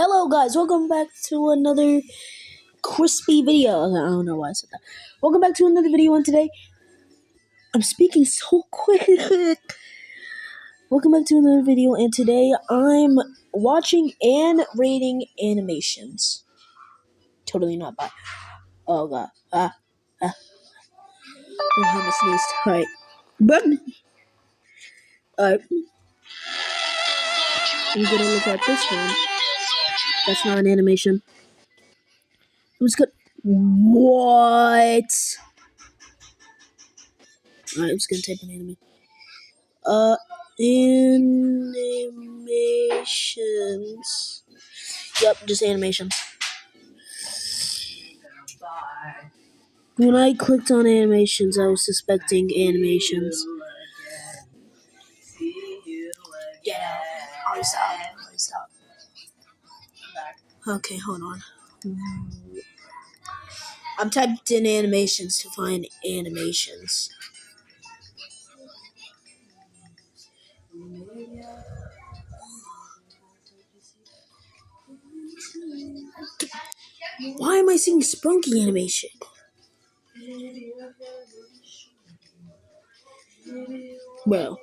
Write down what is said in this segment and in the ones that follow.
Hello guys, welcome back to another crispy video. I don't know why I said that. Welcome back to another video, and today I'm speaking so quick. Welcome back to another video, and today I'm watching and rating animations. Totally not by. Oh god. I have a sneeze. Alright. But alright. I'm gonna look at this one. That's not an animation. Who's good? What? Alright, I'm just gonna type an anime. Animations. Yep, just animations. When I clicked on animations, I was suspecting animations. Yeah, I'll stop. Okay, hold on. I'm typed in animations to find animations. Why am I seeing Sprunky animation? Well,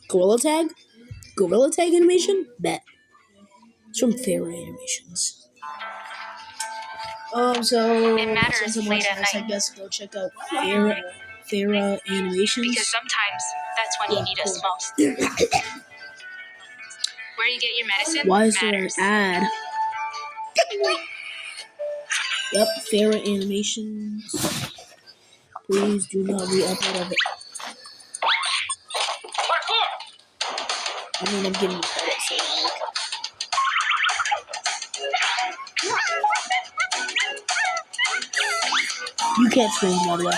Gorilla Tag? Gorilla Tag animation? Bet. It's from Fairy Animations. So since I'm watching this, I guess go check out Farah Animations. Because sometimes that's when you need us most. Where you get your medicine Why is matters. there an ad? Yep, Farah Animations. Please do not re-upload of it. I mean, I'm giving you credit, so you can't stream, by the way.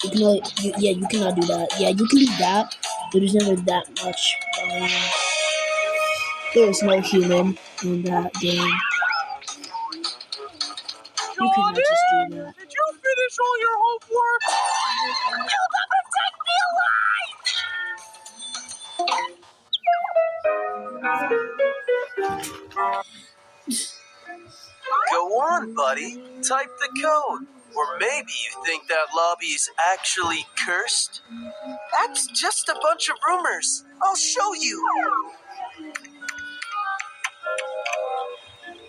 You can only, you cannot do that. Yeah, you can do that, but there's never that much. There is no human in that game. You cannot just do that. Did you finish all your homework? You'll never take me alive! Go on, buddy. Type the code. Or maybe you think that lobby is actually cursed? That's just a bunch of rumors. I'll show you.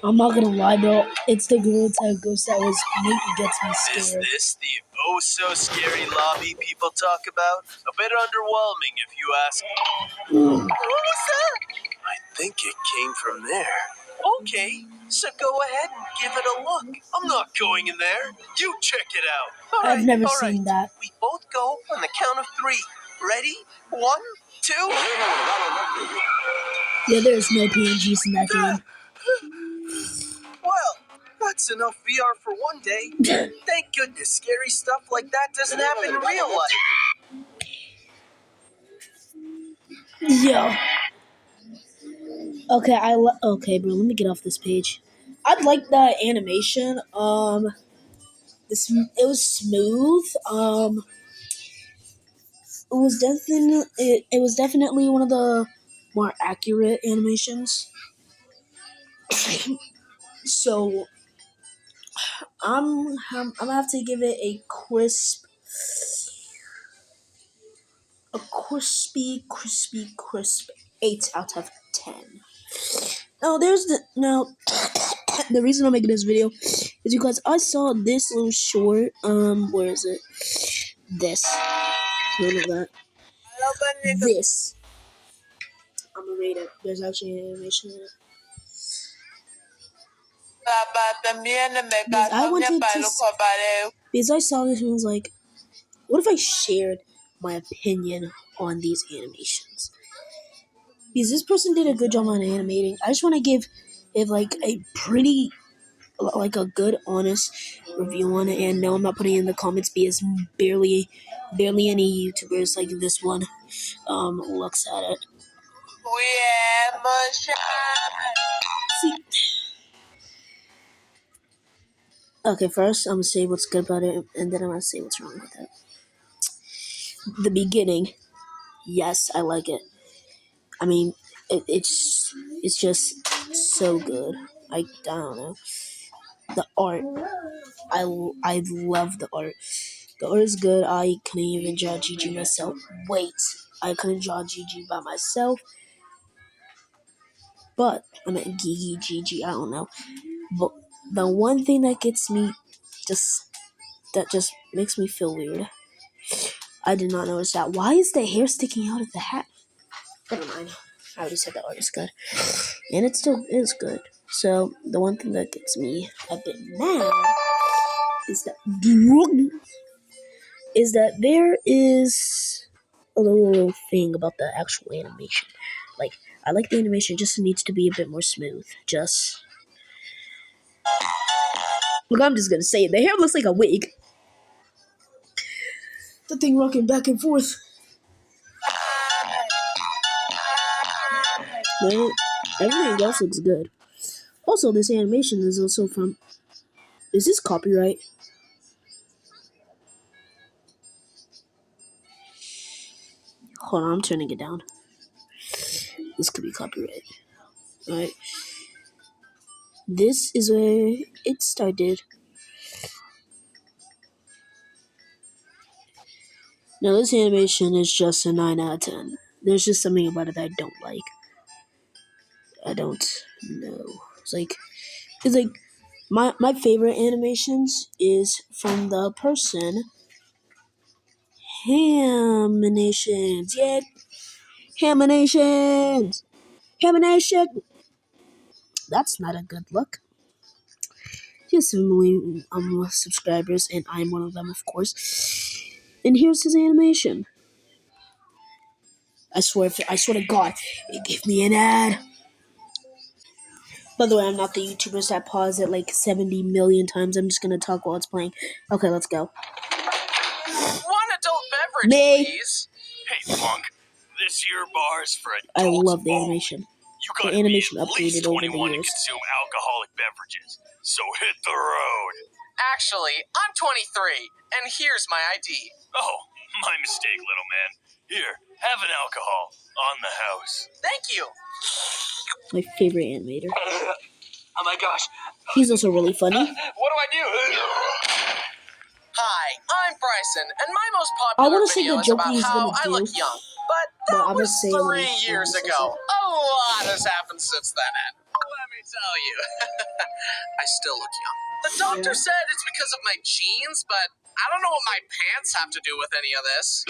I'm not gonna lie, bro. It's the Gorilla Tag ghost that gets me Is scared. this the oh-so-scary lobby people talk about? A bit underwhelming, if you ask. What was that? I think it came from there. Okay, so go ahead and give it a look. I'm not going in there. You check it out. I've never seen that. We both go on the count of 3. Ready? 1, 2. Yeah, there's no PNGs in that game. Well, that's enough VR for one day. Thank goodness scary stuff like that doesn't happen in real life. Yeah. Okay, okay, bro. Let me get off this page. I like the animation. It was smooth. It was definitely one of the more accurate animations. So I'm gonna have to give it a crisp 8 out of 10. The reason I'm making this video is because I saw this little short. Where is it? This. None of that. This. I'm gonna rate it. There's actually an animation in it. Because I wanted to. Because I saw this and was like, what if I shared my opinion on these animations? Because this person did a good job on animating. I just want to give it like a pretty, like a good, honest review on it. And no, I'm not putting it in the comments because barely any YouTubers like this one looks at it. See. Okay, first I'm gonna say what's good about it, and then I'm gonna say what's wrong with it. The beginning, yes, I like it. I mean, It's just so good. I don't know. The art, I love the art. The art is good. I couldn't even draw Gigi myself. Wait, I couldn't draw Gigi by myself. But I meant Gigi. I don't know. But the one thing that gets me that just makes me feel weird. I did not notice that. Why is the hair sticking out of the hat? Never mind. I already said the art is good. And it still is good. So, the one thing that gets me a bit mad is that there is a little thing about the actual animation. Like, I like the animation, just needs to be a bit more smooth. Look, I'm just gonna say it. The hair looks like a wig. The thing rocking back and forth. But everything else looks good. Also, this animation is also from... Is this copyright? Hold on, I'm turning it down. This could be copyright. Alright. This is where it started. Now, this animation is just a 9 out of 10. There's just something about it that I don't like. I don't know. It's like my favorite animations is from the person Haminations. Yeah, Haminations. Hamination. That's not a good look. He has 7 million subscribers, and I'm one of them, of course. And here's his animation. I swear to God, it gave me an ad. By the way, I'm not the YouTubers that pause it like 70 million times. I'm just gonna talk while it's playing. Okay, let's go. One adult beverage, Me. please. Hey, punk. This here bar's for adults. I love the only. animation. You The gotta animation be at least updated over the 21 to years. consume alcoholic beverages. So hit the road. Actually, I'm 23, and here's my ID. Oh, my mistake, little man. Here, have an alcohol on the house. Thank you. My favorite animator. Oh my gosh. He's also really funny. What do I do? Hi, I'm Bryson, and my most I popular wanna say video the is joke about he's how gonna I do, look young. But but that I'm was gonna say it when 3 he years says ago. it. A lot has happened since then, and let me tell you, I still look young. The doctor said it's because of my genes, but I don't know what my pants have to do with any of this.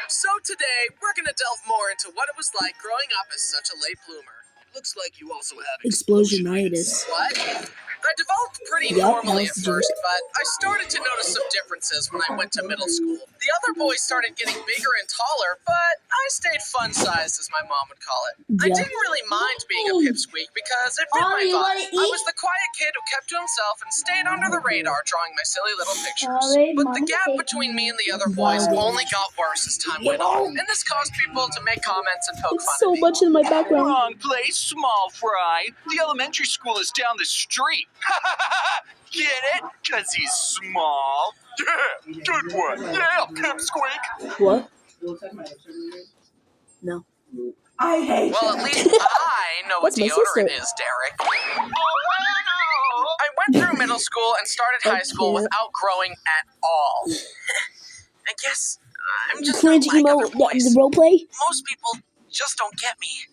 So today, we're going to delve more into what it was like growing up as such a late bloomer. Looks like you also have Explosionitis. What? I developed pretty Yup, normally that was at the first, joke. but I started to notice some differences when I went to middle school. The other boys started getting bigger and taller, but I stayed fun-sized, as my mom would call it. I Yeah. didn't really mind being a pipsqueak because it fit my you vibe. wanna I eat? was the quiet kid who kept to himself and stayed under the radar drawing my silly little pictures. Sorry, But the Mama, gap take between me and the other me. boys Wow. only got worse as time went on, and this caused people to make comments and poke It's fun so at me. much in my background. Wrong place, small fry. The elementary school is down the street. Get it? 'Cause he's small. Yeah, good one. Yeah, pipsqueak. What? No. I hate Well, at least I know what That's my deodorant sister. is, Derek. I went through middle school and started high school Okay. without growing at all. I guess I'm just not Cringe like emo. other boys. The roleplay. Most people just don't get me.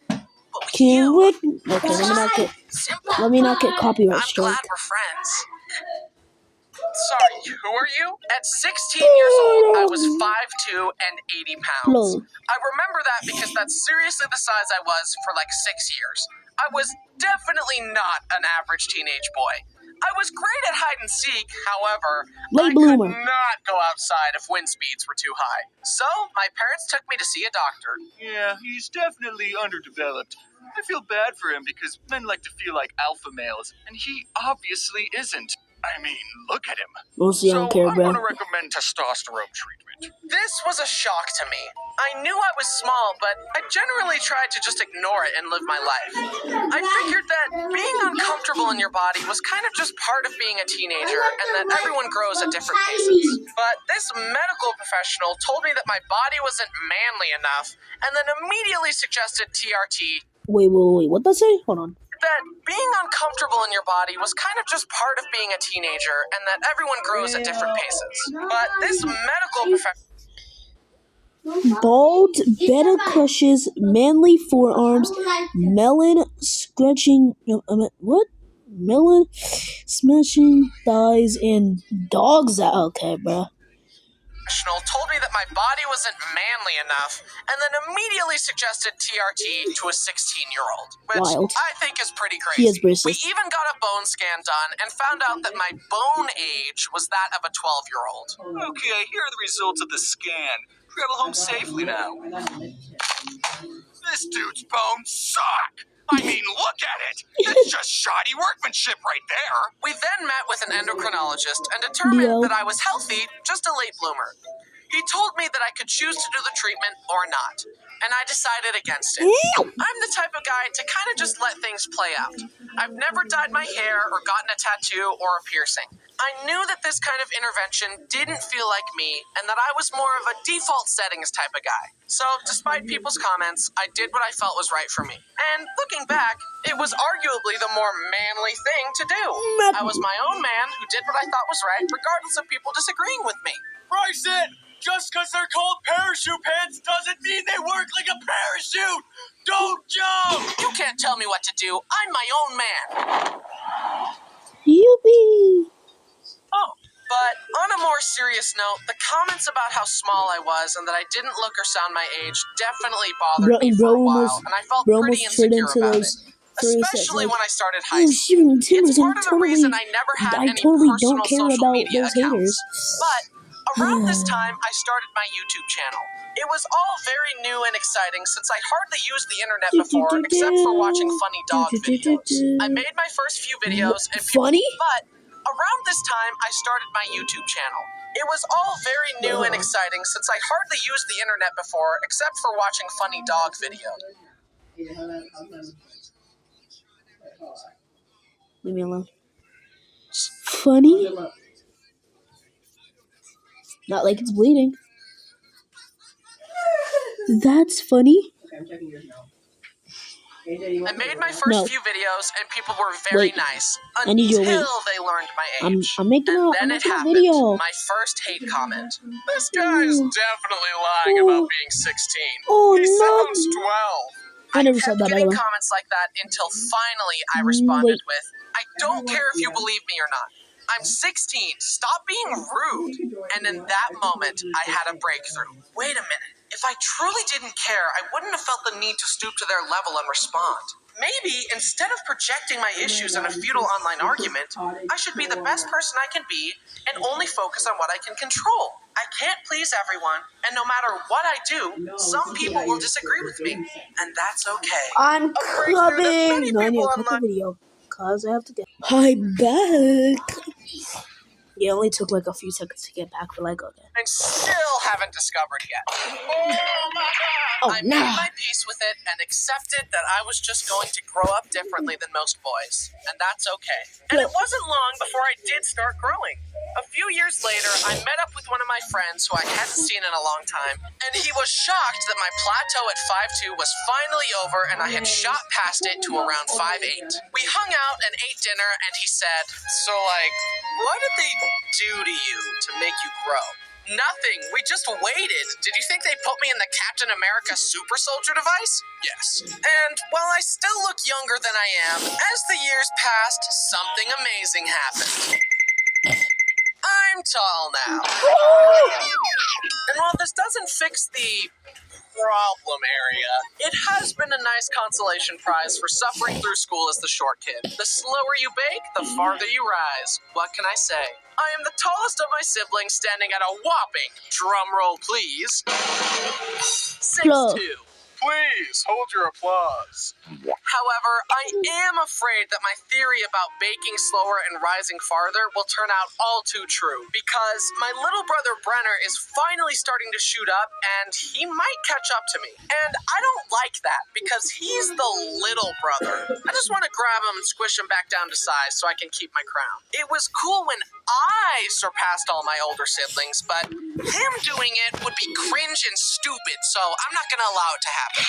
But with Can you, we? Okay, simple. let me not get copyright I'm strike. glad we're friends. Sorry, who are you? At 16 years old, I was 5'2" and 80 pounds. Hello. I remember that because that's seriously the size I was for like 6 years. I was definitely not an average teenage boy. I was great at hide and seek, however, Late I bloomer. could not go outside if wind speeds were too high. So, my parents took me to see a doctor. Yeah, he's definitely underdeveloped. I feel bad for him because men like to feel like alpha males, and he obviously isn't. I mean, look at him. Mostly I So don't care, I'm bro. gonna recommend testosterone treatment. This was a shock to me. I knew I was small, but I generally tried to just ignore it and live my life. I figured that being uncomfortable in your body was kind of just part of being a teenager and that everyone grows at different paces. But this medical professional told me that my body wasn't manly enough and then immediately suggested TRT. Wait. What that say? Hold on. That being uncomfortable in your body was kind of just part of being a teenager and that everyone grows at different paces. But this medical professional... Bald, better crushes, manly forearms, melon scratching, what? Melon smashing thighs and dogs out. Okay, bro. told me that my body wasn't manly enough and then immediately suggested TRT to a 16-year-old, which Wild. I think is pretty He is crazy. We racist. even got a bone scan done and found out that my bone age was that of a 12-year-old. Okay, here are the results of the scan. Travel home safely now. This dude's bones suck. I mean, look at it. That's just shoddy workmanship right there. We then met with an endocrinologist and determined that I was healthy, just a late bloomer. He told me that I could choose to do the treatment or not, and I decided against it. I'm the type of guy to kind of just let things play out. I've never dyed my hair or gotten a tattoo or a piercing. I knew that this kind of intervention didn't feel like me and that I was more of a default settings type of guy. So, despite people's comments, I did what I felt was right for me. And looking back, it was arguably the more manly thing to do. I was my own man who did what I thought was right, regardless of people disagreeing with me. Bryson, just because they're called parachute pants doesn't mean they work like a parachute. Don't jump. You can't tell me what to do. I'm my own man. Yippee! Oh, but on a more serious note, the comments about how small I was and that I didn't look or sound my age definitely bothered me for a while, and I felt pretty insecure about it. Especially when I started high school. It's part of the reason I never had any personal social media accounts. But around this time, I started my YouTube channel. It was all very new and exciting since I hardly used the internet before, except for watching funny dog videos. I made my first few videos and Funny? but around this time, I started my YouTube channel. It was all very new and exciting since I hardly used the internet before, except for watching funny dog videos. Leave me alone. Funny? Not like it's bleeding. That's funny. I made my first few videos and people were very Wait. nice I need you to until wait. they learned my I'm age. making And a then it happened. video. My first hate comment. This guy's definitely lying about being 16. Oh, He no. sounds 12. I never kept said that, by the getting way. comments like that until finally I responded Wait. with, I don't care if you believe me or not. I'm 16. Stop being rude. And in that moment, I had a breakthrough. Wait a minute. If I truly didn't care, I wouldn't have felt the need to stoop to their level and respond. Maybe instead of projecting my issues in a futile online argument, I should be the best person I can be and only focus on what I can control. I can't please everyone, and no matter what I do, some people will disagree with me, and that's okay. I'm coming. No, I need to cut the video because I have to get. I'm back. It only took like a few seconds to get back, but like okay. And still haven't discovered yet. Oh I no. made my peace with it and accepted that I was just going to grow up differently than most boys, and that's okay. And it wasn't long before I did start growing. A few years later, I met up with one of my friends who I hadn't seen in a long time, and he was shocked that my plateau at 5'2" was finally over and I had shot past it to around 5'8". We hung out and ate dinner, and he said, so like, what did they do to you to make you grow? Nothing. We just waited. Did you think they put me in the Captain America super soldier device? Yes. And while I still look younger than I am, as the years passed, something amazing happened. I'm tall now. And while this doesn't fix the problem area, it has been a nice consolation prize for suffering through school as the short kid. The slower you bake, the farther you rise. What can I say? I am the tallest of my siblings, standing at a whopping, drumroll please, 6'2". Please hold your applause. However, I am afraid that my theory about baking slower and rising farther will turn out all too true, because my little brother Brenner is finally starting to shoot up, and he might catch up to me. And I don't like that, because he's the little brother. I just want to grab him and squish him back down to size so I can keep my crown. It was cool when I surpassed all my older siblings, but him doing it would be cringe and stupid, so I'm not gonna allow it to happen.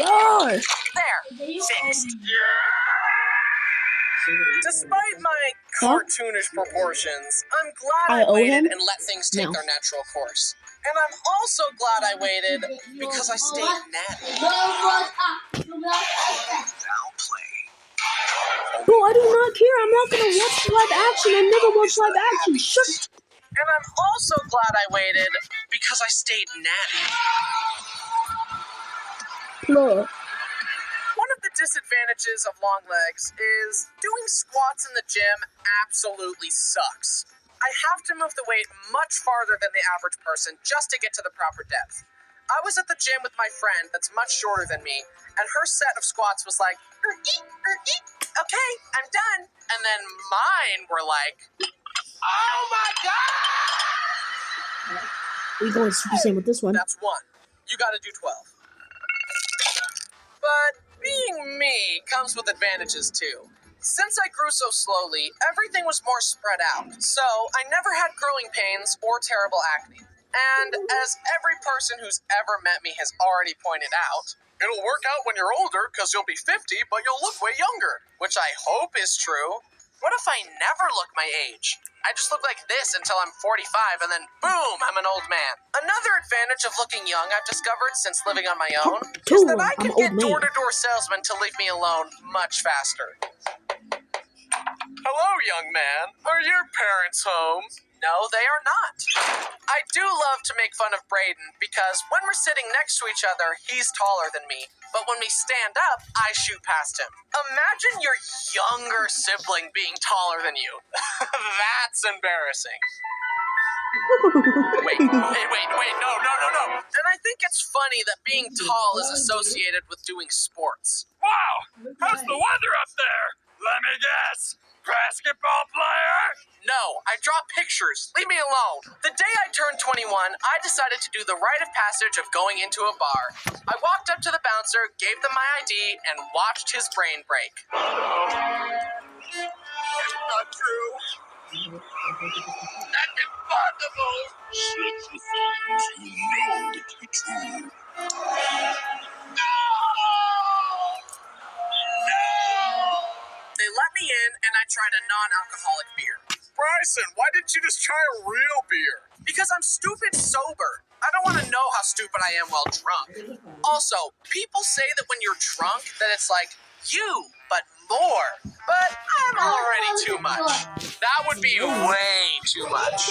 Roar! There, fixed. Despite my cartoonish proportions, I'm glad I I owe waited him? and let things take No. their natural course. And I'm also glad I waited because I stayed natty. Now play. Bro, I do not care. I'm not gonna watch live action. I never watch live action. Shut. And I'm also glad I waited because I stayed natty. Plug. One of the disadvantages of long legs is doing squats in the gym absolutely sucks. I have to move the weight much farther than the average person just to get to the proper depth. I was at the gym with my friend that's much shorter than me, and her set of squats was like, okay, I'm done. And then mine were like, oh my god! We going Super Saiyan with this one. That's one. You gotta do 12. But being me comes with advantages too. Since I grew so slowly, everything was more spread out, so I never had growing pains or terrible acne. And as every person who's ever met me has already pointed out, it'll work out when you're older because you'll be 50, but you'll look way younger, which I hope is true. What if I never look my age? I just look like this until I'm 45, and then boom, I'm an old man. Another advantage of looking young I've discovered since living on my own is that I can get door-to-door salesmen to leave me alone much faster. Hello, young man. Are your parents home? No, they are not. I do love to make fun of Brayden because when we're sitting next to each other, he's taller than me. But when we stand up, I shoot past him. Imagine your younger sibling being taller than you. That's embarrassing. Wait, no. And I think it's funny that being tall is associated with doing sports. Wow! How's the weather up there? Let me guess. Basketball player? No, I draw pictures. Leave me alone. The day I turned 21, I decided to do the rite of passage of going into a bar. I walked up to the bouncer, gave them my ID, and watched his brain break. It's not true. That's impossible. Such a things you know to be true. They let me in, and I tried a non-alcoholic beer. Bryson, why didn't you just try a real beer? Because I'm stupid sober. I don't want to know how stupid I am while drunk. Also, people say that when you're drunk, that it's like you, but more. But I'm already too much. That would be way too much.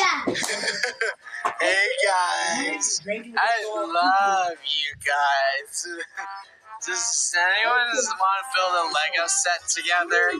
Hey guys, I love you guys. Does anyone want to build a Lego set together?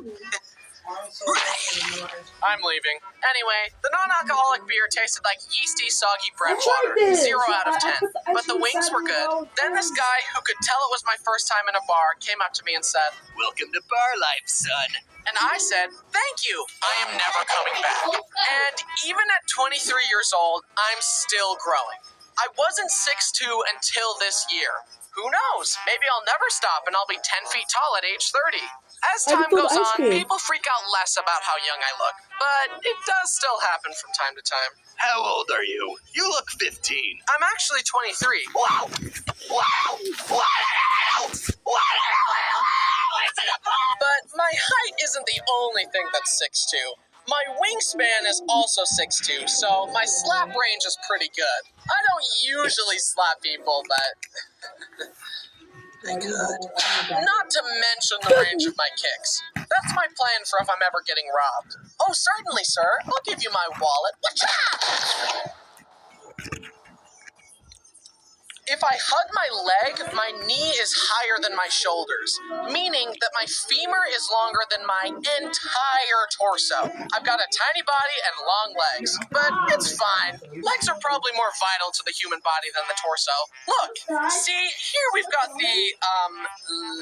I'm leaving. Anyway, the non-alcoholic beer tasted like yeasty, soggy bread water. 0 out of 10. But the wings were good. Then this guy, who could tell it was my first time in a bar, came up to me and said, Welcome to bar life, son. and I said, thank you, I am never coming back. And even at 23 years old, I'm still growing. I wasn't 6'2" until this year. Who knows? Maybe I'll never stop and I'll be 10 feet tall at age 30. As time goes on, people freak out less about how young I look, but it does still happen from time to time. How old are you? You look 15. I'm actually 23. Wow! But my height isn't the only thing that's 6'2". My wingspan is also 6'2", so my slap range is pretty good. I don't usually slap people, but I could. Not to mention the range of my kicks. That's my plan for if I'm ever getting robbed. Oh, certainly, sir. I'll give you my wallet. Whatcha? If I hug my leg, my knee is higher than my shoulders, meaning that my femur is longer than my entire torso. I've got a tiny body and long legs, but it's fine. Legs are probably more vital to the human body than the torso. Look, see, here we've got the,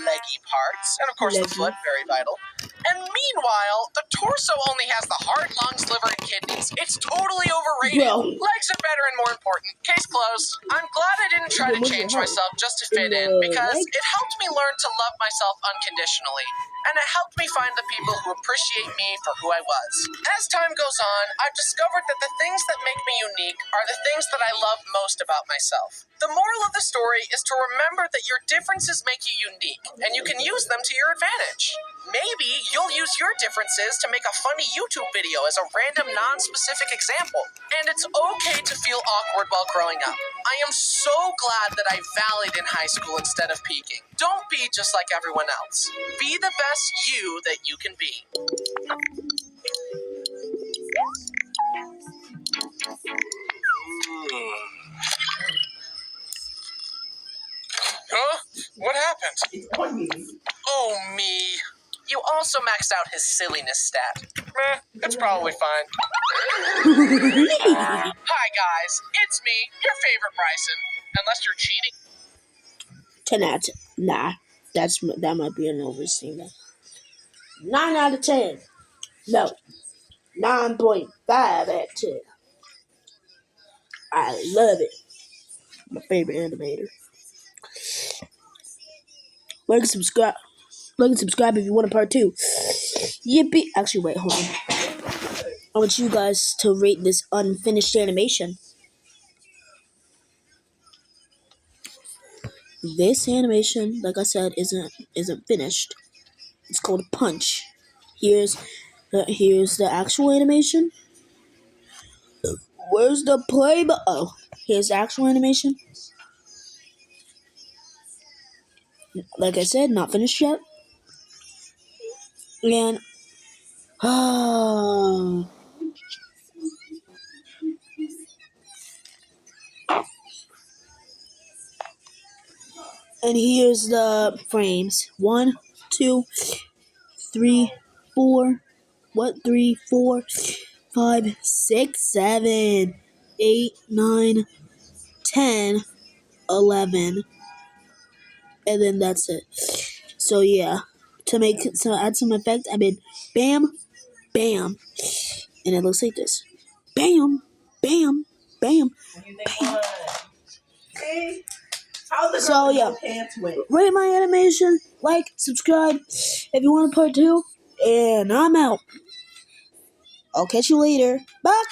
leggy parts, and of course the foot, very vital. And meanwhile, the torso only has the heart, lungs, liver, and kidneys. It's totally overrated. Bro. Legs are better and more important. Case closed. I'm glad I didn't try to change myself just to fit in, because it helped me learn to love myself unconditionally. And it helped me find the people who appreciate me for who I was. As time goes on, I've discovered that the things that make me unique are the things that I love most about myself. The moral of the story is to remember that your differences make you unique, and you can use them to your advantage. Maybe you'll use your differences to make a funny YouTube video as a random, non-specific example. And it's okay to feel awkward while growing up. I am so glad that I valleyed in high school instead of peaking. Don't be just like everyone else. Be the best you that you can be. Huh? What happened? Oh, me. You also maxed out his silliness stat. Meh, it's probably fine. Hi, guys. It's me, your favorite Bryson. Unless you're cheating. 10 out of 10. Nah, that might be an overstatement. 9 out of 10. No. 9.5 out of 10. I love it. My favorite animator. Like and subscribe. Like and subscribe if you want a part 2. Yippee. Actually, wait, hold on. I want you guys to rate this unfinished animation. This animation, like I said, isn't finished. It's called Punch. Here's the actual animation. Where's the play button? Oh, here's the actual animation. Like I said, not finished yet. And and here's the frames. 1, 2, 3, 4. What? 3, 4, 5, 6, 7, 8, 9, 10, 11. And then that's it. So yeah. To add some effect, I made bam, bam. And it looks like this. Bam, bam, bam, bam. So yeah, rate my animation, like, subscribe if you want a part 2, and I'm out. I'll catch you later. Bye.